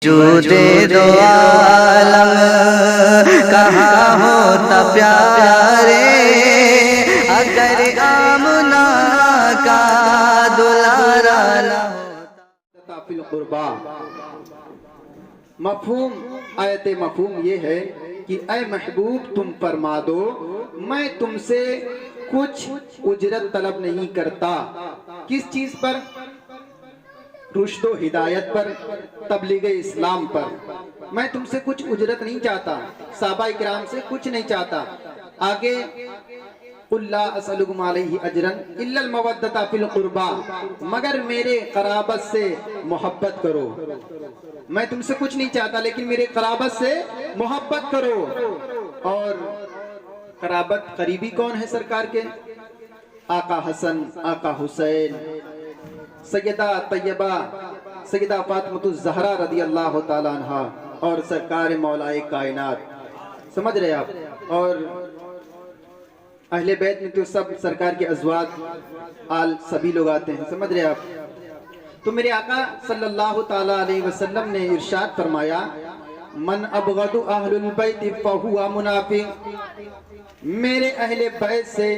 وجود دو عالم کہاں ہوتا پیارے اگر آمنہ کا دلارا نہ ہوتا. فی القربا مفہوم آیت مفہوم یہ ہے کہ اے محبوب تم فرما دو میں تم سے کچھ اجرت طلب نہیں کرتا. کس چیز پر؟ رشد و ہدایت پر، تبلیغ اسلام پر. میں تم سے کچھ اجرت نہیں چاہتا، صحابہ کرام سے کچھ نہیں چاہتا. آگے قُلْ لَا أَسْأَلُكُمْ عَلَيْهِ أَجْرًا إِلَّا الْمَوَدَّةَ فِي الْقُرْبَى مگر میرے قرابت سے محبت کرو. میں تم سے کچھ نہیں چاہتا لیکن میرے قرابت سے محبت کرو. اور قرابت قریبی کون ہے سرکار کے؟ آقا حسن، آقا حسین، سیدہ طیبہ سیدہ فاطمۃ الزہرا رضی اللہ تعالیٰ عنہ اور سرکار مولائے کائنات. سمجھ رہے آپ؟ اور اہل بیت میں تو سب سرکار کے ازواج آل سبھی لوگ آتے ہیں. سمجھ رہے آپ؟ تو میرے آقا صلی اللہ تعالیٰ علیہ وسلم نے ارشاد فرمایا من ابغض اہل البیت فہو منافق. میرے اہل بیت سے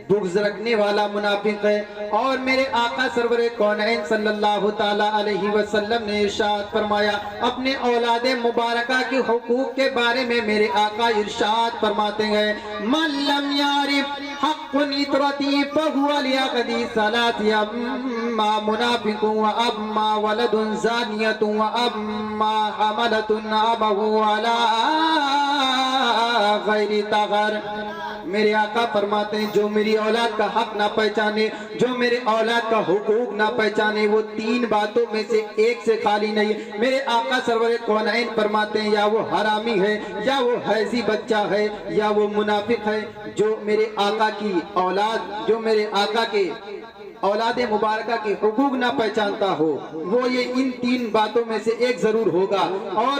بغض رکھنے والا منافق ہے. اور میرے آقا سرور کونین صلی اللہ تعالیٰ علیہ وسلم نے ارشاد فرمایا اپنے اولاد مبارکہ کے حقوق کے بارے میں میرے آقا ارشاد فرماتے ہیں من لم یعرف حق اطرتی فہو لیقضی صلاتی اما منافق و اما ولد زانیت و اما حملت ابہو علی غیر تغر. میرے آقا فرماتے ہیں جو میری اولاد کا حق نہ پہچانے، جو میرے اولاد کا حقوق نہ پہچانے، وہ تین باتوں میں سے ایک سے خالی نہیں. میرے آقا سرور کونین فرماتے ہیں یا وہ حرامی ہے، یا وہ حیضی بچہ ہے، یا وہ منافق ہے. جو میرے آقا کی اولاد، جو میرے آقا کے اولاد مبارکہ کے حقوق نہ پہچانتا ہو وہ یہ ان تین باتوں میں سے ایک ضرور ہوگا. اور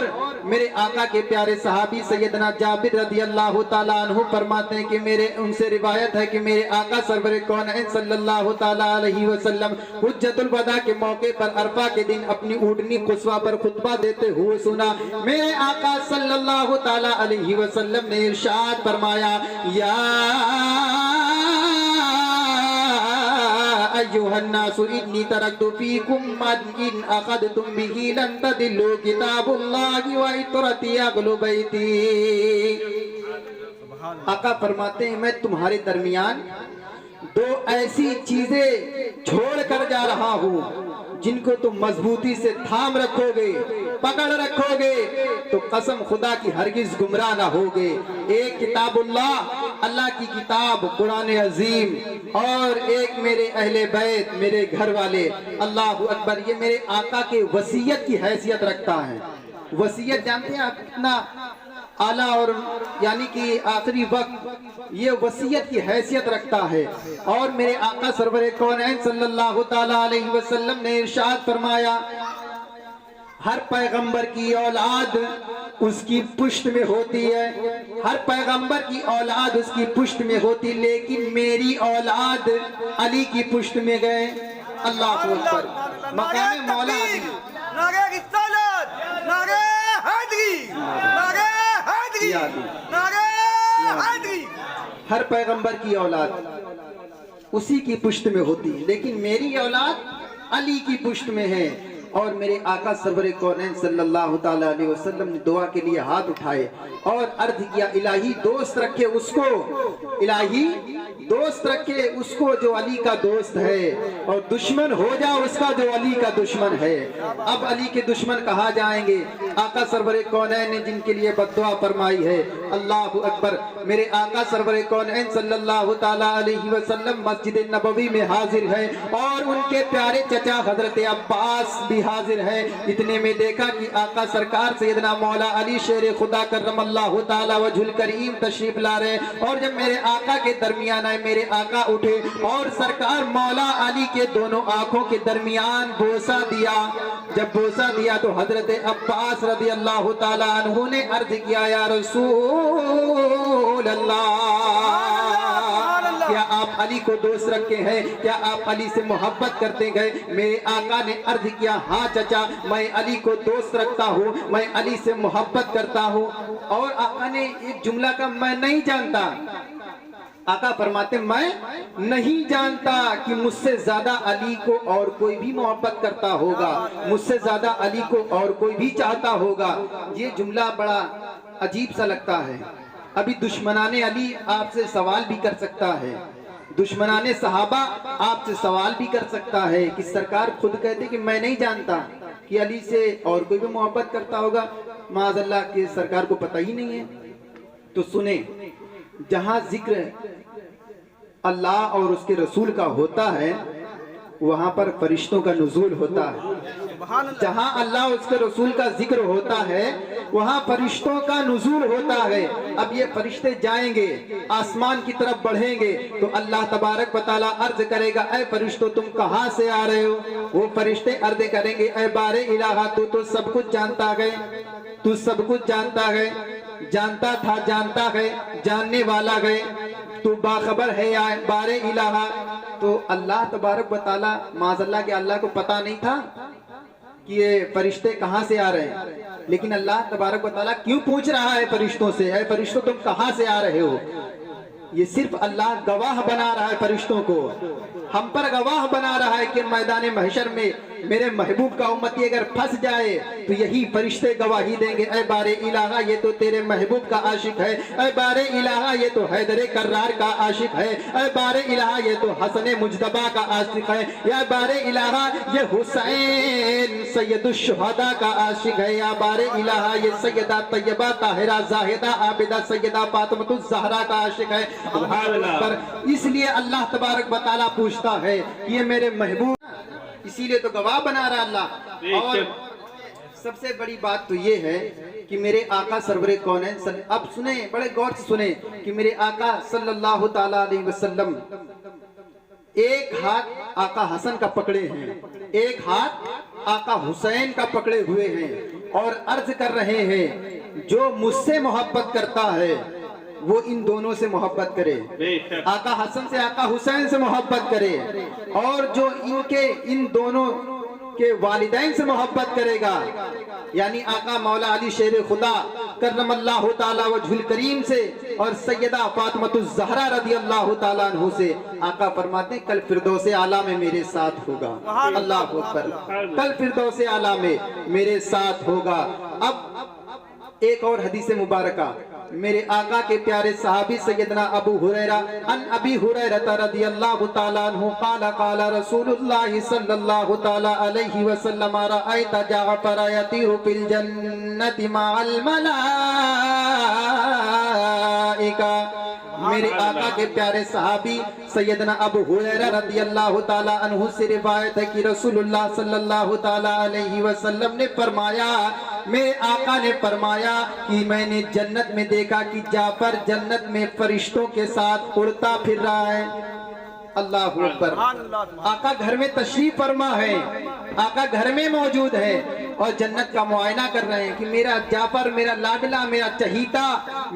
میرے آقا کے پیارے صحابی سیدنا جابر رضی اللہ تعالیٰ عنہ فرماتے ہیں کہ ان سے روایت ہے کہ میرے آقا سرور کونین صلی اللہ تعالیٰ علیہ وسلم حجت الوداع کے موقع پر عرفہ کے دن اپنی اونٹنی قصوہ پر خطبہ دیتے ہوئے سنا. میرے آقا صلی اللہ تعالیٰ علیہ وسلم نے ارشاد فرمایا یا ایوہ الناس انی ترکت فیکم من ان اخذتم به لن تدلوا کتاب اللہ و اطرتی اغل بیتی. آقا فرماتے ہیں میں تمہارے درمیان دو ایسی چیزیں چھوڑ کر جا رہا ہوں جن کو تم مضبوطی سے تھام رکھو گے، پکڑ رکھو گے تو قسم خدا کی ہرگز گمراہ نہ ہوگے. ایک کتاب اللہ کی کتاب قرآن عظیم، اور ایک میرے اہل بیت، میرے گھر والے. اللہ اکبر. یہ میرے آقا کے وصیت کی حیثیت رکھتا ہے. وصیت جانتے ہیں آپ کتنا اعلیٰ اور یعنی کہ آخری وقت یہ وصیت کی حیثیت رکھتا ہے. اور میرے آقا سرور کونین صلی اللہ تعالیٰ علیہ وسلم نے ارشاد فرمایا ہر پیغمبر کی اولاد اس کی پشت میں ہوتی ہے، ہر پیغمبر کی اولاد اس کی پشت میں ہوتی، لیکن میری اولاد علی کی پشت میں گئے. اللہ اکبر. مقام مولا علی. نعرہ رسالت، نعرہ حیدری، نعرہ حیدری، نعرہ حیدری. ہر پیغمبر کی اولاد اسی کی پشت میں ہوتی ہے لیکن میری اولاد علی کی پشت میں ہے. اور میرے آقا سرور کونین صلی اللہ تعالیٰ علیہ وسلم نے دعا کے لیے ہاتھ اٹھائے اور عرض کیا الہی دوست رکھے اس کو، الہی دوست رکھے اس کو جو علی کا دوست ہے، اور دشمن ہو جا اس کا جو علی کا دشمن ہے. اب علی کے دشمن کہاں جائیں گے؟ آقا سرور کونین نے جن کے لیے بد دعا فرمائی ہے. اللہ اکبر. میرے آقا سرور کونین صلی اللہ تعالیٰ علیہ وسلم مسجد نبوی میں حاضر ہے اور ان کے پیارے چچا حضرت عباس بھی حاضر ہے. اتنے میں دیکھا کہ آقا سرکار سیدنا مولا علی شیر خدا کرم اللہ تعالیٰ وجہ الکریم تشریف لا رہے. اور جب میرے آقا کے درمیان آئے میرے آقا اٹھے اور سرکار مولا علی کے دونوں آنکھوں کے درمیان بوسہ دیا. جب بوسہ دیا تو حضرت عباس رضی اللہ تعالیٰ عنہ نے عرض کیا یا رسول اللہ کیا آپ علی کو دوست رکھتے ہیں؟ کیا آپ علی سے محبت کرتے گئے؟ میرے آقا نے عرض کیا ہاں چچا، میں علی کو دوست رکھتا ہوں، میں علی سے محبت کرتا ہوں۔ اور آقا نے ایک جملہ کا میں نہیں جانتا، آقا فرماتے میں نہیں جانتا کہ مجھ سے زیادہ علی کو اور کوئی بھی محبت کرتا ہوگا، مجھ سے زیادہ علی کو اور کوئی بھی چاہتا ہوگا۔ یہ جملہ بڑا عجیب سا لگتا ہے۔ ابھی دشمنان علی آپ سے سوال بھی کر سکتا ہے، دشمنان صحابہ آپ سے سوال بھی کر سکتا ہے کہ سرکار خود کہتے کہ میں نہیں جانتا کہ علی سے اور کوئی بھی محبت کرتا ہوگا، معاذ اللہ کہ سرکار کو پتہ ہی نہیں ہے۔ تو سنیں، جہاں ذکر اللہ اور اس کے رسول کا ہوتا ہے وہاں پر فرشتوں کا نزول ہوتا ہے۔ جہاں اللہ اور اس کے رسول کا ذکر ہوتا ہے وہاں فرشتوں کا نزول ہوتا ہے۔ اب یہ فرشتے جائیں گے، آسمان کی طرف بڑھیں گے تو اللہ تبارک و تعالیٰ عرض کرے گا اے فرشتوں تم کہاں سے آ رہے ہو؟ وہ فرشتے عرض کریں گے اے بار الہ تو سب کچھ جانتا ہے، تو سب کچھ جانتا ہے، جانتا تھا، جانتا ہے، جاننے والا ہے، تو باخبر ہے یا بار الہ۔ تو اللہ تبارک و تعالیٰ معاذ اللہ کہ اللہ کو پتا نہیں تھا کہ یہ فرشتے کہاں سے آ رہے ہیں، لیکن اللہ تبارک و تعالیٰ کیوں پوچھ رہا ہے فرشتوں سے اے فرشتوں تم کہاں سے آ رہے ہو؟ یہ صرف اللہ گواہ بنا رہا ہے فرشتوں کو، ہم پر گواہ بنا رہا ہے کہ میدان محشر میں میرے محبوب کا امتی اگر پھنس جائے تو یہی فرشتے گواہی دیں گے اے بار الہ یہ تو تیرے محبوب کا عاشق ہے، اے بار الہ یہ تو حیدر کرار کا عاشق ہے، اے بار الہ یہ تو حسن مجتبیٰ کا عاشق ہے، یا بار الہ یہ حسین سید الشہداء کا عاشق ہے، یا بار الہ یہ سیدہ طیبہ طاہرہ زاہدہ عابدہ سیدہ فاطمہ الزہرا کا عاشق ہے۔ پر اس لیے اللہ تبارک و تعالیٰ پوچھتا ہے کہ یہ میرے محبوب، اسی لیے تو گواہ بنا رہا اللہ۔ اور سب سے بڑی بات تو یہ ہے کہ میرے آقا سرور کونین، اب سنیں بڑے غور سے سنیں کہ میرے آقا صلی اللہ تعالیٰ علیہ وسلم ایک ہاتھ آقا حسن کا پکڑے ہیں، ایک ہاتھ آقا حسین کا پکڑے ہوئے ہیں اور عرض کر رہے ہیں جو مجھ سے محبت کرتا ہے وہ ان دونوں سے محبت کرے، آقا حسن سے آقا حسین سے محبت کرے، اور جو ان دونوں کے والدین سے محبت کرے گا یعنی آقا مولا علی شیر خدا کرم اللہ تعالیٰ وجہ الکریم سے اور سیدہ فاطمہ الزہرا رضی اللہ تعالیٰ عنہ سے، آقا فرماتے ہیں کل فردوس اعلیٰ میں میرے ساتھ ہوگا، اللہ اکبر، کل فردوس اعلیٰ میں میرے ساتھ ہوگا۔ اب ایک اور حدیث مبارکہ میرے آقا کے پیارے صحابی سیدنا ابو ہریرہ ان ابی ہریرہ رضی اللہ تعالیٰ عنہ قال قال رسول اللہ صلی اللہ تعالیٰ علیہ وسلم رأیت جعفر یطیر فی الجنت مع الملائکہ۔ میرے آقا کے پیارے صحابی سیدنا ابو ہریرہ رضی اللہ تعالیٰ عنہ سے روایت ہے کہ رسول اللہ صلی اللہ تعالیٰ علیہ وسلم نے فرمایا، میرے آقا نے فرمایا کہ میں نے جنت میں دیکھا کہ جعفر جنت میں فرشتوں کے ساتھ اڑتا پھر رہا ہے۔ اللہ اکبر، آقا گھر میں تشریف فرما ہے، آقا گھر میں موجود ہے اور جنت کا معائنہ کر رہے ہیں کہ میرا جعفر، میرا لاڈلا، میرا چہیتا،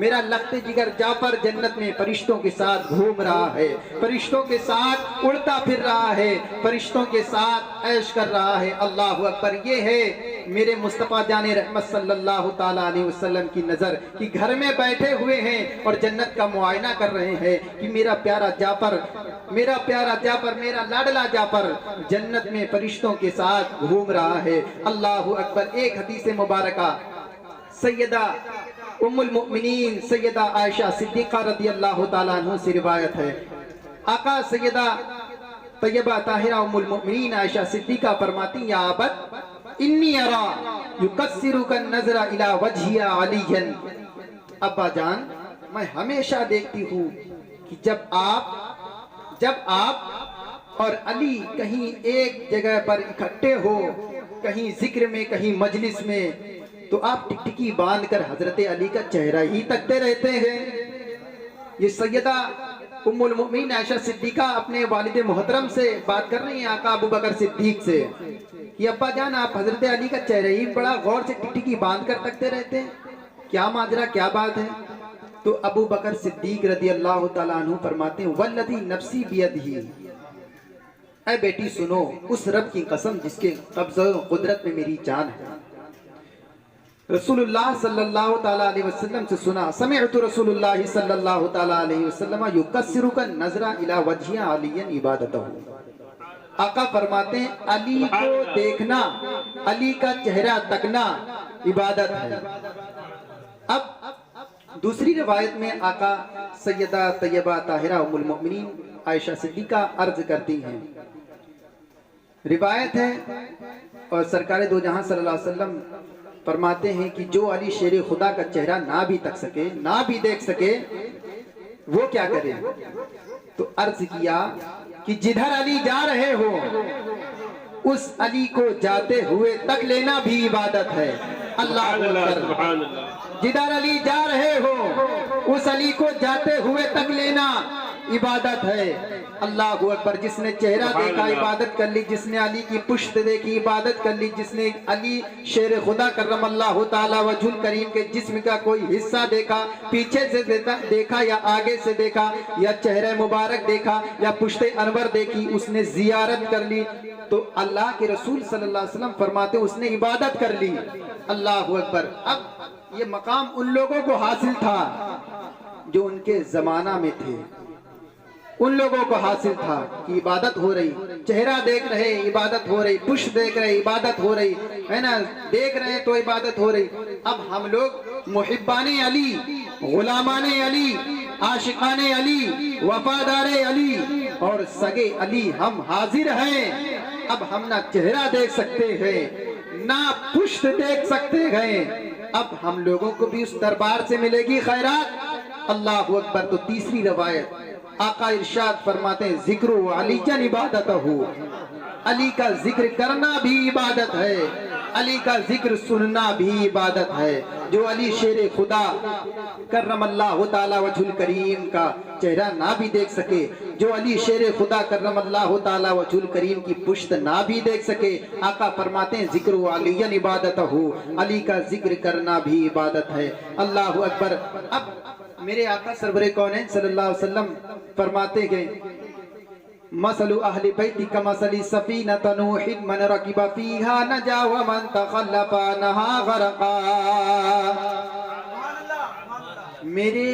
میرا لخت جگر جعفر جنت میں فرشتوں کے ساتھ گھوم رہا ہے، فرشتوں کے ساتھ اڑتا پھر رہا ہے، فرشتوں کے ساتھ عیش کر رہا ہے۔ اللہ اکبر، یہ ہے میرے مصطفیٰ جان رحمت صلی اللہ تعالیٰ علیہ وسلم کی نظر کہ گھر میں بیٹھے ہوئے ہیں اور جنت کا معائنہ کر رہے ہیں کہ میرا پیارا جعفر، میرا پیارا جعفر، میرا لاڈلا جعفر جنت میں فرشتوں کے ساتھ گھوم رہا ہے۔ اللہ اکبر۔ ایک حدیث مبارکہ سیدہ ام المؤمنین سیدہ عائشہ صدیقہ رضی اللہ تعالیٰ عنہ سے روایت ہے، آقا سیدہ طیبہ طاہرہ ام المؤمنین عائشہ صدیقہ فرماتی یا عبد انی ارا یکسرک النظر الی وجہ علی، ابا جان میں ہمیشہ دیکھتی ہوں کہ جب آپ اور علی کہیں ایک جگہ پر اکٹھے ہو، کہیں ذکر میں، کہیں مجلس میں، تو آپ ٹکٹکی باندھ کر حضرت علی کا چہرہ ہی تکتے رہتے ہیں۔ یہ سیدہ ام المؤمنین عائشہ صدیقہ اپنے والد محترم سے بات کر رہی ہیں آقا ابو بکر صدیق سے کہ ابا جان آپ حضرت علی کا چہرہ ہی بڑا غور سے ٹکٹکی باندھ کر تکتے رہتے ہیں، کیا ماجرا، کیا بات ہے؟ تو ابو بکر صدیق رضی اللہ تعالیٰ عنہ فرماتے ہیں والذی نفسی بیدہی، اے بیٹی سنو اس رب کی قسم جس کے قبضہ و قدرت میں میری جان ہے۔ رسول اللہ صلی اللہ تعالیٰ علیہ وسلم سے سنا سمعت رسول اللہ صلی اللہ تعالیٰ علیہ وسلم یکسرک النظر الی وجہ علی عبادتہ، آقا فرماتے ہیں علی کو دیکھنا، علی کا چہرہ تکنا عبادت ہے۔ اب دوسری روایت میں آقا سیدہ طیبہ طاہرہ ام المؤمنین عائشہ صدیقہ عرض کرتی ہیں، روایت ہے اور سرکار دو جہاں صلی اللہ علیہ وسلم فرماتے ہیں کہ جو علی شیر خدا کا چہرہ نہ بھی تک سکے، نہ بھی دیکھ سکے، وہ کیا کرے؟ تو عرض کیا کہ جدھر علی جا رہے ہو اس علی کو جاتے ہوئے تک لینا بھی عبادت ہے۔ اللہ اکبر، جدھر علی جا رہے ہو اس علی کو جاتے ہوئے تک لینا عبادت ہے۔ اللہ اکبر، جس نے چہرہ دیکھا عبادت کر لی، جس نے علی کی پشت دیکھی عبادت کر لی، جس نے علی شیر خدا کرم اللہ تعالیٰ وجہ الکریم کے جسم کا کوئی حصہ دیکھا، پیچھے سے دیکھا یا آگے سے دیکھا یا چہرہ مبارک دیکھا یا پشت انور دیکھی، اس نے زیارت کر لی تو اللہ کے رسول صلی اللہ علیہ وسلم فرماتے ہیں اس نے عبادت کر لی۔ اللہ اکبر، اب یہ مقام ان لوگوں کو حاصل تھا جو ان کے زمانہ میں تھے، ان لوگوں کو حاصل تھا کہ عبادت ہو رہی، چہرہ دیکھ رہے عبادت ہو رہی، پشت دیکھ رہے عبادت ہو رہی ہے نا، دیکھ رہے تو عبادت ہو رہی۔ اب ہم لوگ محبان علی، غلامان علی، عاشقان علی، وفادار علی اور سگے علی ہم حاضر ہیں۔ اب ہم نہ چہرہ دیکھ سکتے ہیں نہ پشت دیکھ سکتے ہیں، اب ہم لوگوں کو بھی اس دربار سے ملے گی خیرات۔ اللہ اکبر۔ تو تیسری روایت آقا ارشاد فرماتے ہیں ذکر علی جن عبادت ہو، علی کا ذکر کرنا بھی عبادت ہے، علی کا ذکر سننا بھی عبادت ہے۔ جو علی شیر خدا کرم اللہ تعالی وجہ الکریم کا چہرہ نہ بھی دیکھ سکے، جو علی شیر خدا کرم اللہ تعالی وجہ الکریم کی پشت نہ بھی دیکھ سکے، آقا فرماتے ہیں ذکر علی جن عبادت ہو، علی کا ذکر کرنا بھی عبادت ہے۔ اللہ اکبر۔ اب میرے آقا سرور کونین صلی اللہ علیہ وسلم فرماتے ہیں مثل اہل بیت کمثل سفینۃ نوح من رکب فیہا نجا ومن تخلف عنہا غرقا۔ میرے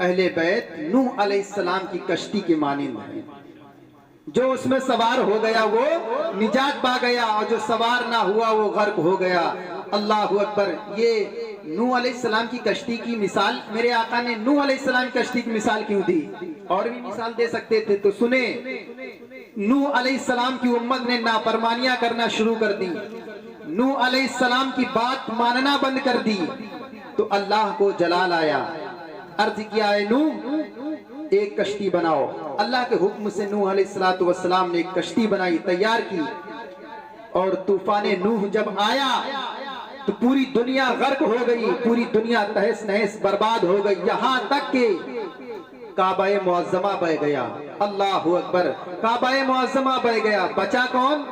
اہل بیت نوح علیہ السلام کی کشتی کے مانند ہیں، جو اس میں سوار ہو گیا وہ نجات پا گیا اور جو سوار نہ ہوا وہ غرق ہو گیا۔ اللہ اکبر۔ یہ نوح علیہ السلام کی کشتی کی مثال میرے آقا نے نوح علیہ السلام کی کشتی کی مثال کیوں دی؟ اور بھی مثال دے سکتے تھے، تو سنیں نوح علیہ السلام کی امت نے نافرمانیاں کرنا شروع کر دی، نوح علیہ السلام کی بات ماننا بند کر دی تو اللہ کو جلال آیا، عرض کیا ہے نوح ایک کشتی بناؤ۔ اللہ کے حکم سے نوح علیہ السلام نے ایک کشتی بنائی، تیار کی، اور طوفان نوح جب آیا تو پوری دنیا غرق ہو گئی، پوری دنیا تہس نہس برباد ہو گئی، یہاں تک کہ کعبہ معظمہ بہ گیا۔ اللہ اکبر۔ کعبہ معظمہ بہ گیا، بچا کون؟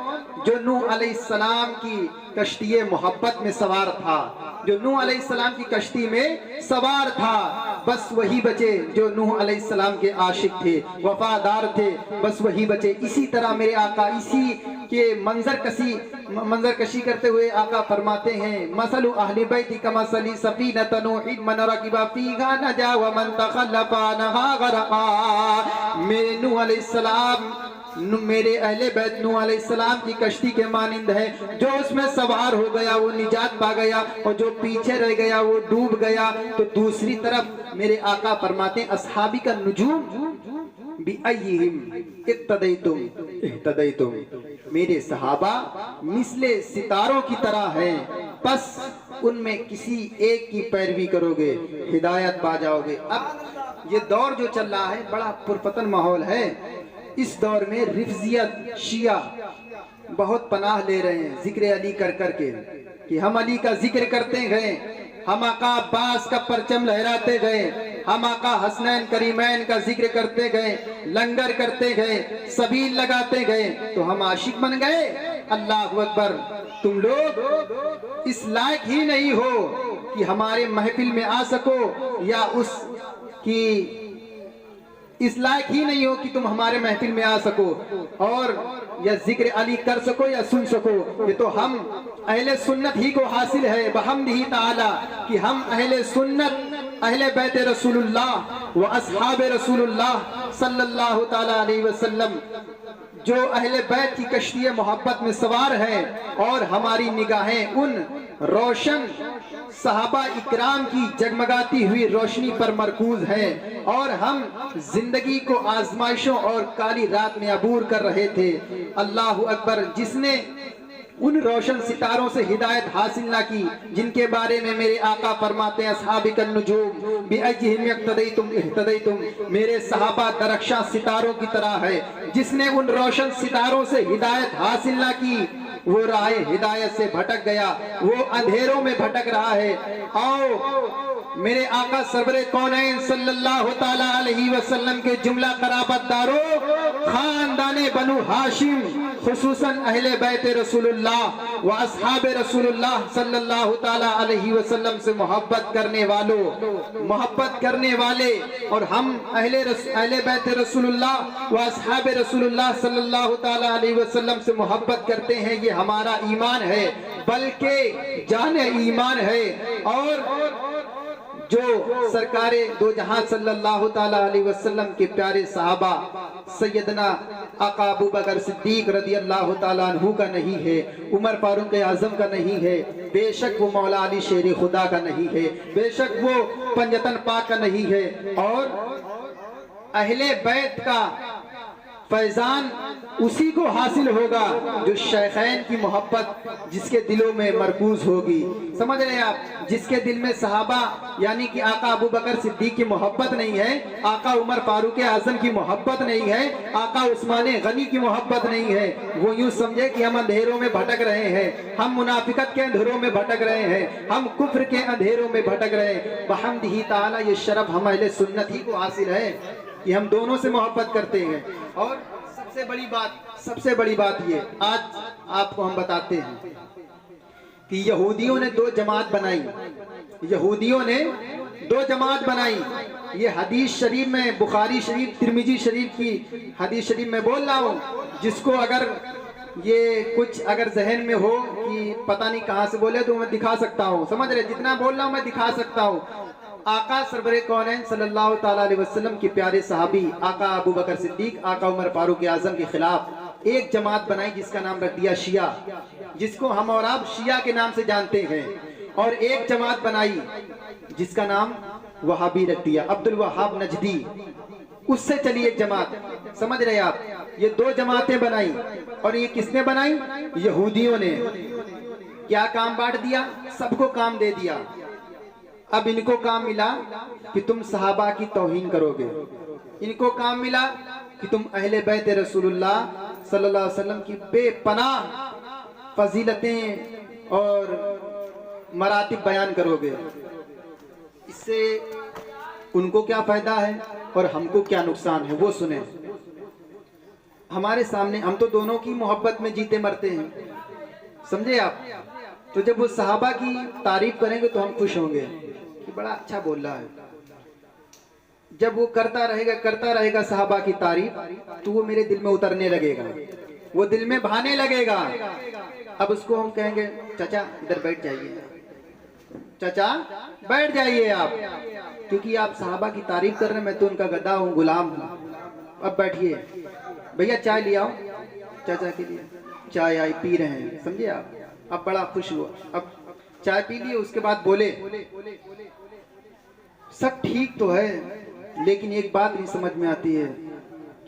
جو نوح علیہ السلام کی کشتی محبت میں سوار تھا، جو نوح علیہ السلام کی کشتی میں سوار تھا، بس وہی بچے جو نوح علیہ السلام کے عاشق تھے، وفادار تھے، بس وہی بچے۔ اسی طرح میرے آقا اسی کے منظر کشی کرتے ہوئے آقا فرماتے ہیں مثل اہل بیت کمثل سفینۃ نوح من رکب فیہا نجا ومن تخلف عنہا غرقا۔ میرے نوح علیہ السلام، میرے اہل بیت نوح علیہ السلام کی کشتی کے مانند ہے، جو اس میں سوار ہو گیا وہ نجات پا گیا اور جو پیچھے رہ گیا وہ ڈوب گیا۔ تو دوسری طرف میرے آقا فرماتے ہیں اصحابی کا نجوم بِأَيِّهِمْ اِقْتَدَيْتُمْ اِحْتَدَيْتُمْ، میرے صحابہ مثل ستاروں کی طرح ہیں، پس ان میں کسی ایک کی پیروی کرو گے ہدایت پا جاؤ گے۔ اب یہ دور جو چل رہا ہے بڑا پرفتن ماحول ہے، اس دور میں رفضیت شیعہ بہت پناہ لے رہے ہیں ذکر علی کر کر کے، کہ ہم علی کا ذکر کرتے گئے، ہم آقا عباس کا پرچم لہراتے گئے، ہم آقا حسنین کریمین کا ذکر کرتے گئے، لنگر کرتے گئے، سبیل لگاتے گئے، تو ہم عاشق بن گئے۔ اللہ اکبر۔ تم لوگ اس لائق ہی نہیں ہو کہ ہمارے محفل میں آ سکو یا اس کی اس لائق ہی نہیں ہو کہ تم ہمارے محفل میں آ سکو اور یا ذکر علی کر سکو یا سن سکو. یہ تو ہم اہل سنت ہی کو حاصل ہے بحمدہ تعالی کہ ہم اہل سنت اہل بیت رسول اللہ و اصحاب رسول اللہ صلی اللہ تعالی علیہ وسلم جو اہل بیت کی کشتی محبت میں سوار ہیں اور ہماری نگاہیں ان روشن صحابہ اکرام کی جگمگاتی ہوئی روشنی پر مرکوز ہیں اور ہم زندگی کو آزمائشوں اور کالی رات میں عبور کر رہے تھے. اللہ اکبر. جس نے ان روشن ستاروں سے ہدایت حاصل نہ کی جن کے بارے میں میرے آقا فرماتے ہیں اصحاب النجوم بأیہم اقتدیتم اہتدیتم، میرے صحابہ درخشاں ستاروں کی طرح ہے. جس نے ان روشن ستاروں سے ہدایت حاصل نہ کی وہ راہ ہدایت سے بھٹک گیا، وہ اندھیروں میں بھٹک رہا ہے. آؤ میرے آقا سرور کونین صلی اللہ تعالی علیہ وسلم کے جملہ قرابت داروں، خاندان بنو ہاشم، خصوصاً اہل بیت رسول اللہ و اصحاب رسول اللہ صلی اللہ تعالی علیہ وسلم سے محبت کرنے والوں، محبت کرنے والے، اور ہم اہل بیت رسول اللہ و اصحاب رسول اللہ صلی اللہ تعالی علیہ وسلم سے محبت کرتے ہیں. یہ ہمارا ایمان ہے بلکہ جان ایمان ہے. اور جو سرکار دو جہاں صلی اللہ تعالی علیہ وسلم کے پیارے صحابہ سیدنا آقا ابو بکر صدیق رضی اللہ تعالیٰ عنہ کا نہیں ہے، عمر فاروق اعظم کا نہیں ہے، بے شک وہ مولا علی شیر خدا کا نہیں ہے، بے شک وہ پنجتن پاک کا نہیں ہے. اور اہل بیت کا فیضان اسی کو حاصل ہوگا جو شیخین کی محبت جس کے دلوں میں مرکوز ہوگی. سمجھ رہے ہیں آپ؟ جس کے دل میں صحابہ یعنی کہ آقا ابو بکر صدیق کی محبت نہیں ہے، آقا عمر فاروق اعظم کی محبت نہیں ہے، آقا عثمان غنی کی محبت نہیں ہے، وہ یوں سمجھے کہ ہم اندھیروں میں بھٹک رہے ہیں، ہم منافقت کے اندھیروں میں بھٹک رہے ہیں، ہم کفر کے اندھیروں میں بھٹک رہے ہیں. بحمدہ تعالی یہ شرف ہم اہل سنت ہی کو حاصل ہے کہ ہم دونوں سے محبت کرتے ہیں. اور سب سے بڑی بات یہ آج آپ کو ہم بتاتے ہیں کہ یہودیوں نے دو جماعت بنائی، یہودیوں نے دو جماعت بنائی. یہ حدیث شریف میں بخاری شریف ترمذی شریف کی حدیث شریف میں بول رہا ہوں، جس کو اگر یہ کچھ اگر ذہن میں ہو کہ پتہ نہیں کہاں سے بولے تو میں دکھا سکتا ہوں. سمجھ رہے؟ جتنا بول رہا ہوں میں دکھا سکتا ہوں. آقا سرور کونین صلی اللہ تعالی علیہ وسلم کے پیارے صحابی آقا ابو بکر صدیق، آقا عمر فاروق اعظم کے خلاف ایک جماعت بنائی جس کا نام رکھ دیا شیعہ، جس کو ہم اور آپ شیعہ کے نام سے جانتے ہیں. اور ایک جماعت بنائی جس کا نام وہابی رکھ دیا، عبد الوہاب نجدی. اس سے چلی ایک جماعت. سمجھ رہے آپ؟ یہ دو جماعتیں بنائی. اور یہ کس نے بنائی؟ یہودیوں نے. کیا کام بانٹ دیا؟ سب کو کام دے دیا. اب ان کو کام ملا کہ تم صحابہ کی توہین کرو گے، ان کو کام ملا کہ تم اہل بیت رسول اللہ صلی اللہ علیہ وسلم کی بے پناہ فضیلتیں اور مراتب بیان کرو گے. اس سے ان کو کیا فائدہ ہے اور ہم کو کیا نقصان ہے وہ سنیں. ہمارے سامنے ہم تو دونوں کی محبت میں جیتے مرتے ہیں. سمجھے آپ؟ تو جب وہ صحابہ کی تعریف کریں گے تو ہم خوش ہوں گے کہ بڑا اچھا بول رہا ہے. جب وہ کرتا رہے گا صحابہ کی تعریف تو وہ میرے دل میں اترنے لگے گا، وہ دل میں بھانے لگے گا. اب اس کو ہم کہیں گے چچا ادھر بیٹھ جائیے، چچا بیٹھ جائیے آپ، کیونکہ آپ صحابہ کی تعریف کر رہے ہیں، میں تو ان کا گدا ہوں، غلام ہوں. اب بیٹھیے بھیا چائے لے آؤ. چچا کے لیے چائے آئی، پی رہے ہیں. سمجھے آپ؟ اب بڑا خوش ہوا. اب چائے پی لیے، اس کے بعد بولے سب ٹھیک تو ہے لیکن ایک بات نہیں سمجھ میں آتی ہے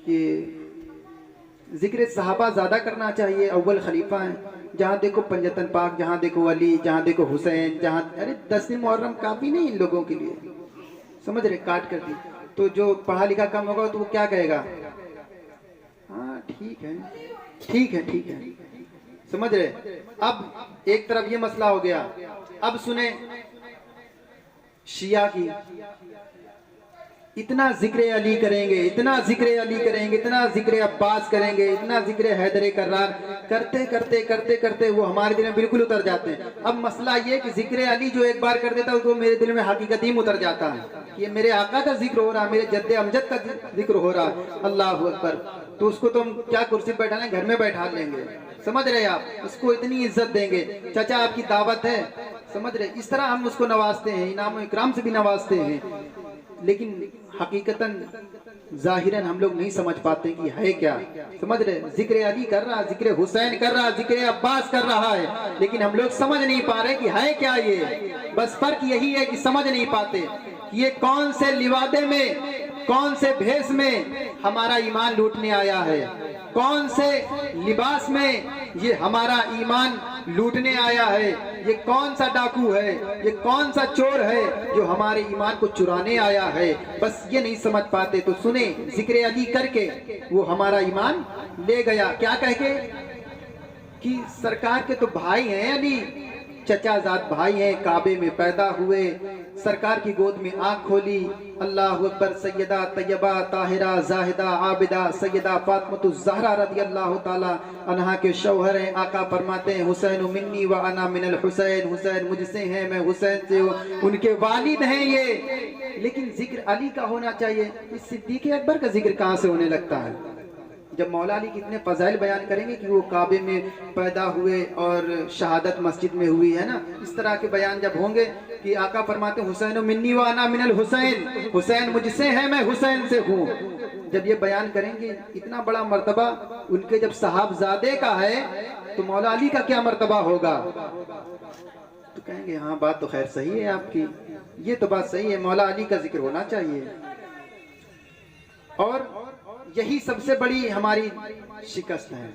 کہ ذکر صحابہ زیادہ کرنا چاہیے، اول خلیفہ ہیں. جہاں دیکھو پنجتن پاک، جہاں دیکھو علی، جہاں دیکھو حسین، جہاں ارے 10 محرم کافی نہیں ان لوگوں کے لیے. سمجھ رہے؟ کاٹ کر دی. تو جو پڑھا لکھا کم ہوگا تو وہ کیا کہے گا؟ ہاں ٹھیک ہے ٹھیک ہے ٹھیک ہے. سمجھ رہے؟ اب ایک طرف یہ مسئلہ ہو گیا. اب سنیں شیعہ کی. اتنا ذکر علی کریں گے، اتنا ذکر علی کریں گے، اتنا ذکر عباس کریں گے، اتنا ذکر حیدر کرار کرتے کرتے کرتے کرتے وہ ہمارے دل میں بالکل اتر جاتے ہیں۔ اب مسئلہ یہ کہ ذکر علی جو ایک بار کر دیتا ہے تو میرے دل میں حقیقتیم اتر جاتا ہے، یہ میرے آقا کا ذکر ہو رہا، میرے جد امجد کا ذکر ہو رہا، اللہ اکبر، تو اس کو تو ہم کیا کرسی بیٹھانا ہے، گھر میں بیٹھا لیں گے، سمجھ رہے آپ، اس کو اتنی عزت دیں گے، چچا آپ کی دعوت ہے، سمجھ رہے، اس طرح ہم اس کو نوازتے ہیں، انعام و اکرام سے بھی نوازتے ہیں، لیکن حقیقتاً ظاہراً ہم لوگ نہیں سمجھ پاتے کہ ہے کیا، سمجھ رہے، ذکر علی کر رہا، ذکر حسین کر رہا، ذکر عباس کر رہا ہے، لیکن ہم لوگ سمجھ نہیں پا رہے کہ ہے کیا یہ، بس فرق یہی ہے کہ سمجھ نہیں پاتے یہ کون سے لوادے میں، کون سے بھیس میں ہمارا ایمان لوٹنے آیا ہے، کون سے لباس میں یہ ہمارا ایمان لوٹنے آیا ہے، یہ کون سا ڈاکو ہے، یہ کون سا چور ہے جو ہمارے ایمان کو چرانے آیا ہے، بس یہ نہیں سمجھ پاتے۔ تو سنیں، ذکر علی کر کے وہ ہمارا ایمان لے گیا، کیا کہہ کے کہ سرکار کے تو بھائی ہیں علی، چچا زاد بھائی ہیں، کعبے میں پیدا ہوئے، سرکار کی گود میں آنکھ کھولی، اللہ اکبر، سیدہ طیبہ طاہرہ زاہدہ عابدہ سیدہ فاطمہ الزہرا رضی اللہ تعالی عنہا کے شوہر ہیں۔ آقا فرماتے ہیں حسین منی و انا من الحسین، حسین مجھ سے ہیں، میں حسین سے ہوں، ان کے والد ہیں یہ، لیکن ذکر علی کا ہونا چاہیے۔ اس صدیق اکبر کا ذکر کہاں سے ہونے لگتا ہے؟ جب مولا علی کی اتنے فضائل بیان کریں گے کہ وہ کعبے میں پیدا ہوئے اور شہادت مسجد میں ہوئی ہے نا، اس طرح کے بیان جب ہوں گے کہ آقا فرماتے ہیں حسین منی و انا من الحسین، حسین مجھ سے ہے، میں حسین سے ہوں، جب یہ بیان کریں گے اتنا بڑا مرتبہ ان کے جب صحابزادے کا ہے تو مولا علی کا کیا مرتبہ ہوگا؟ تو کہیں گے ہاں بات تو خیر صحیح ہے آپ کی، یہ تو بات صحیح ہے، مولا علی کا ذکر ہونا چاہیے۔ اور یہی سب سے بڑی ہماری شکست ہے،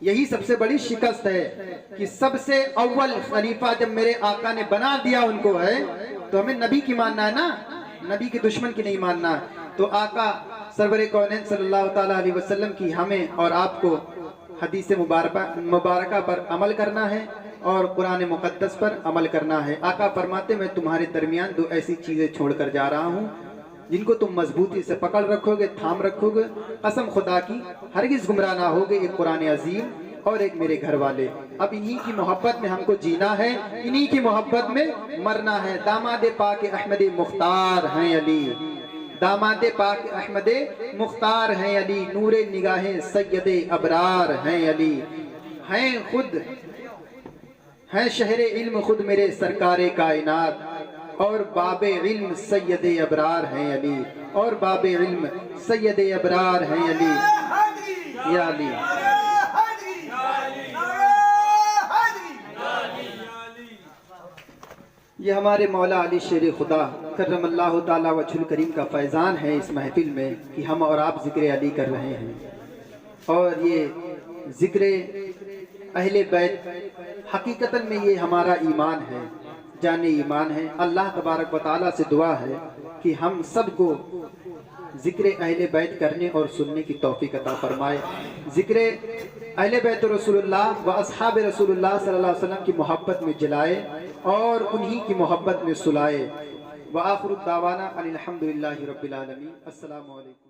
یہی سب سے بڑی شکست ہے کہ سب سے اول خلیفہ جب میرے آقا نے بنا دیا ان کو ہے تو ہمیں نبی کی ماننا ہے نا، نبی کے دشمن کی نہیں ماننا ہے۔ تو آقا سرور کونین صلی اللہ تعالیٰ علیہ وسلم کی ہمیں اور آپ کو حدیث مبارکہ پر عمل کرنا ہے اور قرآن مقدس پر عمل کرنا ہے۔ آقا فرماتے میں تمہارے درمیان دو ایسی چیزیں چھوڑ کر جا رہا ہوں جن کو تم مضبوطی سے پکڑ رکھو گے، تھام رکھو گے، قسم خدا کی ہرگز گمراہ نہ ہوگے، ایک قرآن عظیم اور ایک میرے گھر والے۔ اب انہی کی محبت میں ہم کو جینا ہے، انہی کی محبت میں مرنا ہے۔ داماد پاک احمد مختار ہیں علی، داماد پاک احمد مختار ہیں علی، نور نگاہیں سید ابرار ہیں علی، ہیں خود، ہیں شہر علم خود میرے سرکار کائنات، اور باب علم سید ابرار ہیں علی، اور باب علم سید ابرار ہیں علی، یا علی۔ یہ ہمارے مولا علی شیر خدا کرم اللہ تعالیٰ وجہ الکریم کا فیضان ہے اس محفل میں کہ ہم اور آپ ذکر علی کر رہے ہیں، اور یہ ذکر اہل بیت حقیقتاً میں یہ ہمارا ایمان ہے، جان ایمان ہے۔ اللہ تبارک و تعالیٰ سے دعا ہے کہ ہم سب کو ذکر اہل بیت کرنے اور سننے کی توفیق عطا فرمائے، ذکر اہل بیت رسول اللہ و اصحاب رسول اللہ صلی اللہ علیہ وسلم کی محبت میں جلائے اور انہی کی محبت میں سلائے۔ وآخر الدعوانا ان الحمدللہ رب العالمین۔ السلام علیکم۔